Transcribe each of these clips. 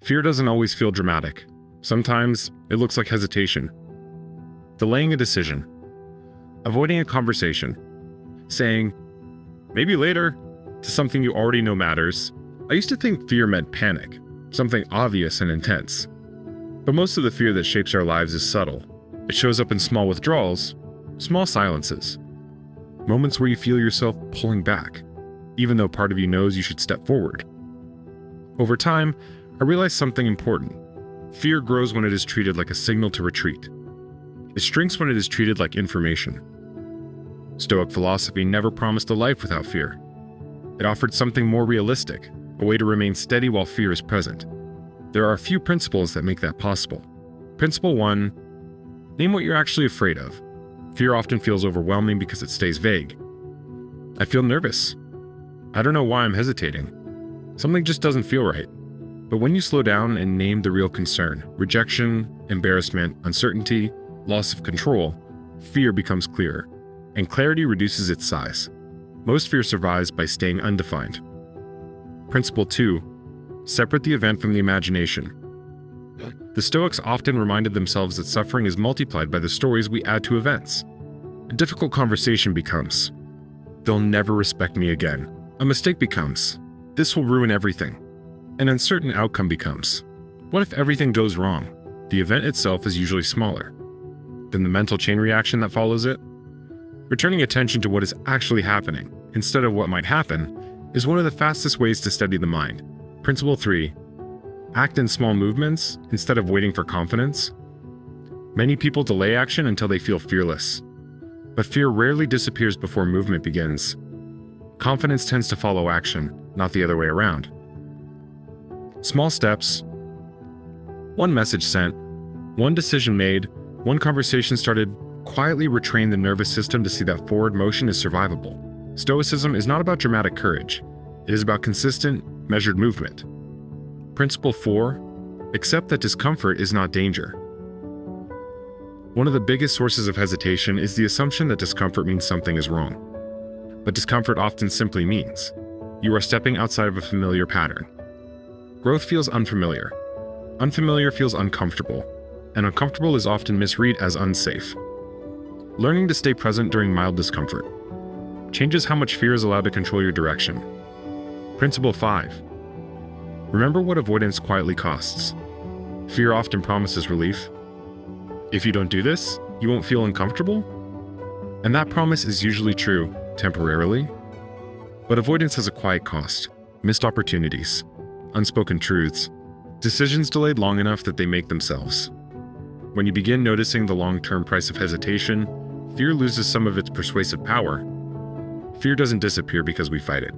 Fear doesn't always feel dramatic. Sometimes it looks like hesitation, delaying a decision, avoiding a conversation, saying, maybe later, to something you already know matters. I used to think fear meant panic, something obvious and intense. But most of the fear that shapes our lives is subtle. It shows up in small withdrawals, small silences, moments where you feel yourself pulling back, even though part of you knows you should step forward. Over time, I realized something important. Fear grows when it is treated like a signal to retreat. It shrinks when it is treated like information. Stoic philosophy never promised a life without fear. It offered something more realistic, a way to remain steady while fear is present. There are a few principles that make that possible. Principle 1, name what you're actually afraid of. Fear often feels overwhelming because it stays vague. I feel nervous. I don't know why I'm hesitating. Something just doesn't feel right. But when you slow down and name the real concern, rejection, embarrassment, uncertainty, loss of control, fear becomes clearer, and clarity reduces its size. Most fear survives by staying undefined. Principle 2, separate the event from the imagination. The Stoics often reminded themselves that suffering is multiplied by the stories we add to events. A difficult conversation becomes, they'll never respect me again. A mistake becomes, this will ruin everything. An uncertain outcome becomes, what if everything goes wrong? The event itself is usually smaller than the mental chain reaction that follows it. Returning attention to what is actually happening, instead of what might happen, is one of the fastest ways to steady the mind. Principle 3, act in small movements instead of waiting for confidence. Many people delay action until they feel fearless. But fear rarely disappears before movement begins. Confidence tends to follow action, not the other way around. Small steps, one message sent, one decision made, one conversation started, quietly retrain the nervous system to see that forward motion is survivable. Stoicism is not about dramatic courage. It is about consistent, measured movement. Principle 4, accept that discomfort is not danger. One of the biggest sources of hesitation is the assumption that discomfort means something is wrong. But discomfort often simply means you are stepping outside of a familiar pattern. Growth feels unfamiliar. Unfamiliar feels uncomfortable, and uncomfortable is often misread as unsafe. Learning to stay present during mild discomfort changes how much fear is allowed to control your direction. Principle 5, remember what avoidance quietly costs. Fear often promises relief. If you don't do this, you won't feel uncomfortable. And that promise is usually true, temporarily. But avoidance has a quiet cost, missed opportunities, unspoken truths, decisions delayed long enough that they make themselves. When you begin noticing the long-term price of hesitation, fear loses some of its persuasive power. Fear doesn't disappear because we fight it.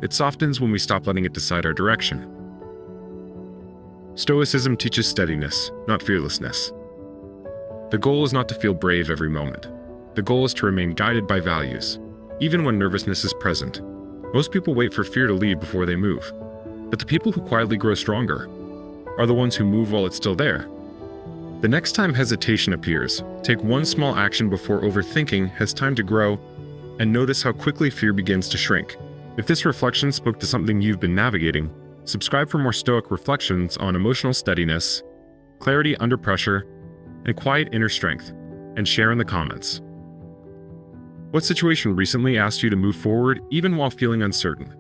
It softens when we stop letting it decide our direction. Stoicism teaches steadiness, not fearlessness. The goal is not to feel brave every moment. The goal is to remain guided by values, even when nervousness is present. Most people wait for fear to lead before they move. But the people who quietly grow stronger are the ones who move while it's still there. The next time hesitation appears, take one small action before overthinking has time to grow, and notice how quickly fear begins to shrink. If this reflection spoke to something you've been navigating, subscribe for more Stoic reflections on emotional steadiness, clarity under pressure, and quiet inner strength, and share in the comments. What situation recently asked you to move forward even while feeling uncertain?